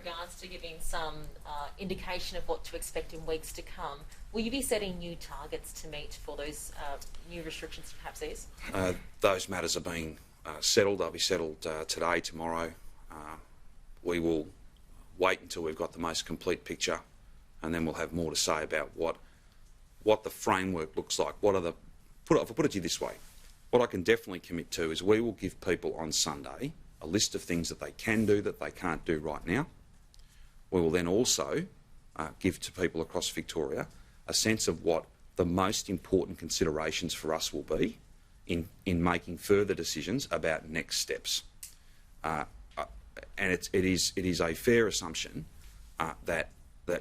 regards to giving some indication of what to expect in weeks to come, will you be setting new targets to meet for those new restrictions perhaps ease? Those matters are being settled. They'll be settled today, tomorrow. We will wait until we've got the most complete picture, and then we'll have more to say about what the framework looks like. If I put it to you this way, what I can definitely commit to is we will give people on Sunday a list of things that they can do that they can't do right now. We will then also give to people across Victoria a sense of what the most important considerations for us will be in making further decisions about next steps. And it is a fair assumption that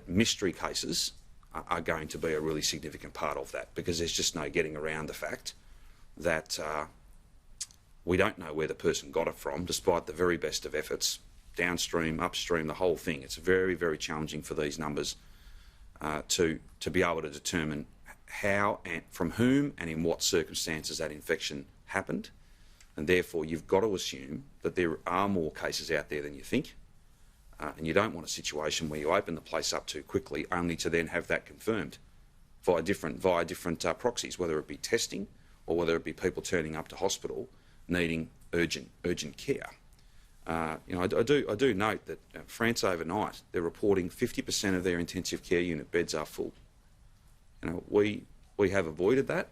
mystery cases are going to be a really significant part of that, because there's just no getting around the fact that we don't know where the person got it from, despite the very best of efforts, downstream, upstream, the whole thing. It's very, very challenging for these numbers to be able to determine how and from whom and in what circumstances that infection happened. And therefore, you've got to assume that there are more cases out there than you think. And you don't want a situation where you open the place up too quickly only to then have that confirmed via different proxies, whether it be testing or whether it be people turning up to hospital needing urgent care. I do note that France overnight, they're reporting 50% of their intensive care unit beds are full. We have avoided that,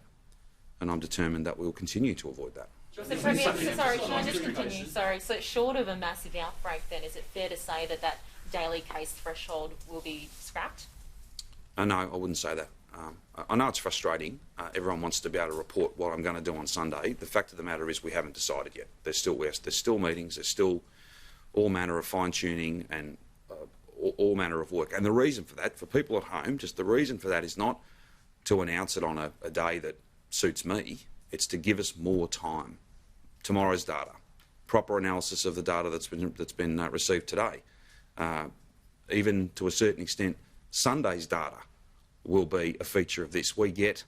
and I'm determined that we'll continue to avoid that. So, Premier, sorry, can I just continue? Sorry, so short of a massive outbreak then, is it fair to say that daily case threshold will be scrapped? No, I wouldn't say that. I know it's frustrating. Everyone wants to be able to report what I'm going to do on Sunday. The fact of the matter is we haven't decided yet. There's still meetings, there's still all manner of fine-tuning and all manner of work. And the reason for that, for people at home, just the reason for that is not to announce it on a day that suits me. It's to give us more time. Tomorrow's data, proper analysis of the data that's been received today. Even to a certain extent, Sunday's data will be a feature of this. We get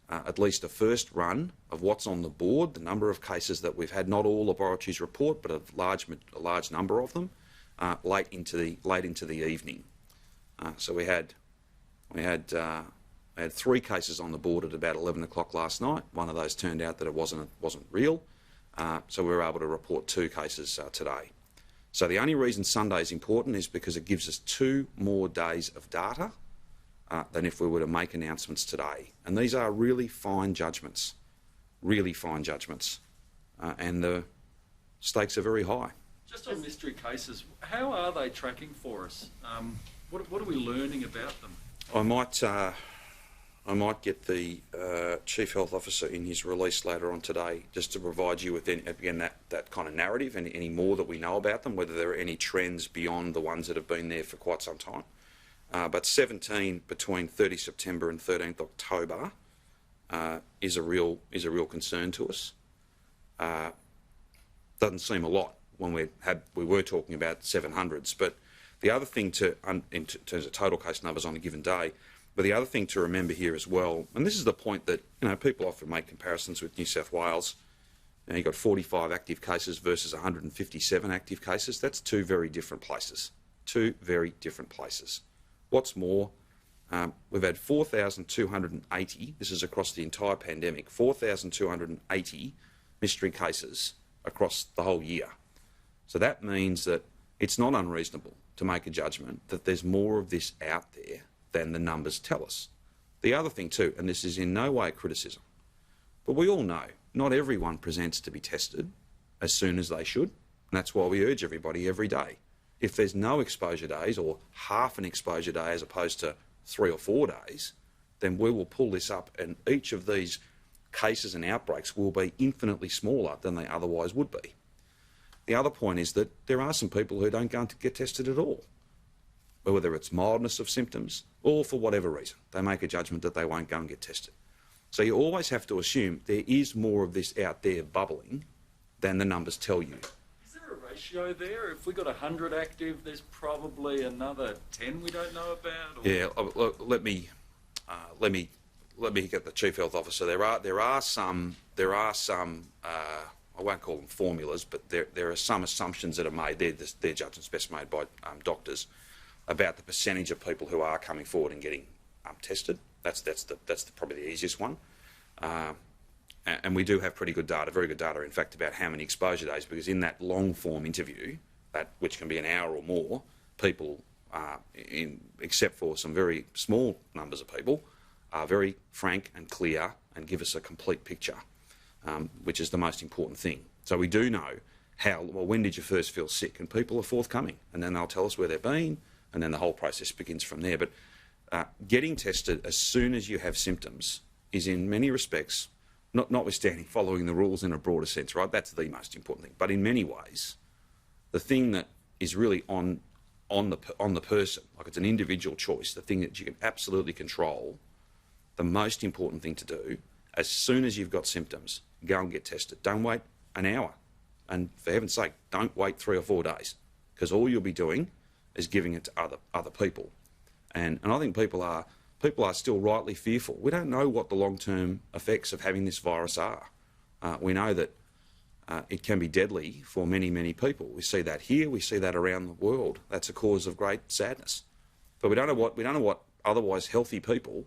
at least a first run of what's on the board, the number of cases that we've had. Not all laboratories report, but a large number of them, late into the evening. So we had 3 cases on the board at about 11 o'clock last night. One of those turned out that it wasn't real, so we were able to report 2 cases today. So the only reason Sunday is important is because it gives us 2 more days of data than if we were to make announcements today. And these are really fine judgments, and the stakes are very high. Just on mystery cases, how are they tracking for us? What are we learning about them? I might get the Chief Health Officer in his release later on today just to provide you with, again, that kind of narrative and any more that we know about them, whether there are any trends beyond the ones that have been there for quite some time. But 17 between 30 September and 13th October is a real concern to us. Doesn't seem a lot when we were talking about 700s, but the other thing in terms of total case numbers on a given day. But the other thing to remember here as well, and this is the point that people often make comparisons with New South Wales. You've got 45 active cases versus 157 active cases. That's 2 very different places. 2 very different places. What's more, we've had 4,280, this is across the entire pandemic, 4,280 mystery cases across the whole year. So that means that it's not unreasonable to make a judgment that there's more of this out there than the numbers tell us. The other thing too, and this is in no way a criticism, but we all know not everyone presents to be tested as soon as they should, and that's why we urge everybody every day. If there's no exposure days or half an exposure day as opposed to 3 or 4 days, then we will pull this up, and each of these cases and outbreaks will be infinitely smaller than they otherwise would be. The other point is that there are some people who don't go to get tested at all, whether it's mildness of symptoms or for whatever reason. They make a judgment that they won't go and get tested. So you always have to assume there is more of this out there bubbling than the numbers tell you. Is there a ratio there? If we got 100 active, there's probably another 10 we don't know about? Or? Yeah, let me get the Chief Health Officer. There are some. I I won't call them formulas, but there are some assumptions that are made. They're judgments best made by doctors about the percentage of people who are coming forward and getting tested. That's probably the easiest one. And we do have pretty good data, very good data, in fact, about how many exposure days, because in that long-form interview, which can be an hour or more, people, except for some very small numbers of people, are very frank and clear and give us a complete picture, which is the most important thing. So we do know when did you first feel sick? And people are forthcoming, and then they'll tell us where they've been, and then the whole process begins from there. But getting tested as soon as you have symptoms is, in many respects, notwithstanding following the rules in a broader sense, right? That's the most important thing. But in many ways, the thing that is really on the person, like it's an individual choice, the thing that you can absolutely control, the most important thing to do, as soon as you've got symptoms, go and get tested. Don't wait an hour. And for heaven's sake, don't wait 3 or 4 days, because all you'll be doing is giving it to other people. And I think people are still rightly fearful. We don't know what the long-term effects of having this virus are. We know that it can be deadly for many, many people. We see that here, we see that around the world. That's a cause of great sadness. But we don't know what otherwise healthy people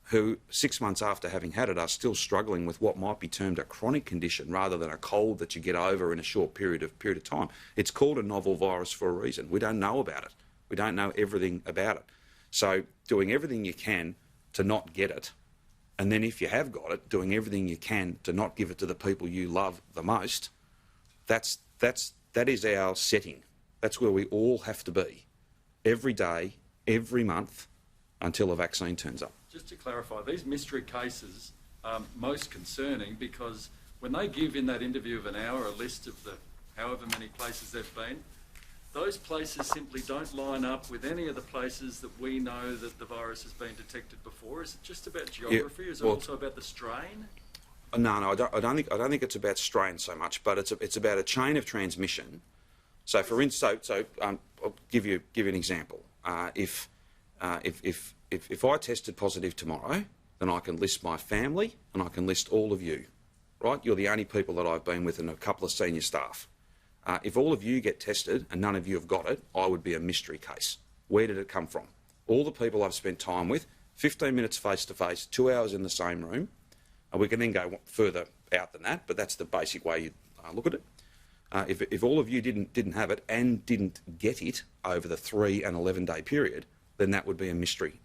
who 6 months after having had it are still struggling with what might be termed a chronic condition rather than a cold that you get over in a short period of time. It's called a novel virus for a reason. We don't know about it. We don't know everything about it. So doing everything you can to not get it, and then if you have got it, doing everything you can to not give it to the people you love the most, that is our setting. That's where we all have to be, every day, every month, until a vaccine turns up. Just to clarify, these mystery cases are most concerning because when they give in that interview of an hour a list of the however many places they've been, those places simply don't line up with any of the places that we know that the virus has been detected before. Is it just about geography? Is it also about the strain? No, I don't think it's about strain so much, but it's about a chain of transmission. So, for instance, I'll give you an example. If I tested positive tomorrow, then I can list my family and I can list all of you, right? You're the only people that I've been with and a couple of senior staff. If all of you get tested and none of you have got it, I would be a mystery case. Where did it come from? All the people I've spent time with, 15 minutes face-to-face, 2 hours in the same room. We can then go further out than that, but that's the basic way you look at it. If all of you didn't have it and didn't get it over the 3 and 11-day period, then that would be a mystery.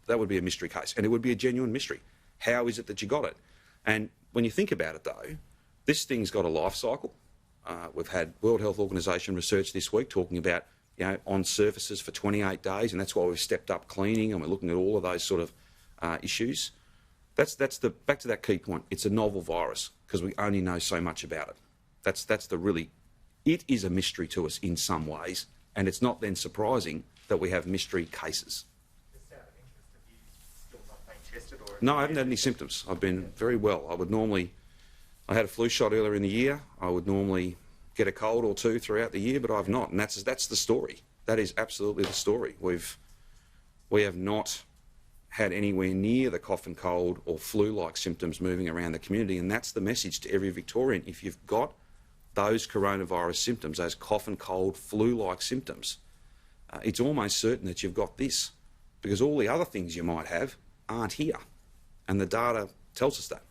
That would be a mystery case, and it would be a genuine mystery. How is it that you got it? And when you think about it, though, this thing's got a life cycle. We've had World Health Organization research this week talking about, on surfaces for 28 days, and that's why we've stepped up cleaning and we're looking at all of those sort of issues. That's back to that key point. It's a novel virus because we only know so much about it. It is a mystery to us in some ways, and it's not then surprising that we have mystery cases. Just out of interest, have you still not been tested? Or no, I haven't had any symptoms. I've been very well. I had a flu shot earlier in the year. I would normally get a cold or two throughout the year, but I've not. And that's the story. That is absolutely the story. We have not had anywhere near the cough and cold or flu-like symptoms moving around the community, and that's the message to every Victorian. If you've got those coronavirus symptoms, those cough and cold, flu-like symptoms, it's almost certain that you've got this, because all the other things you might have aren't here, and the data tells us that.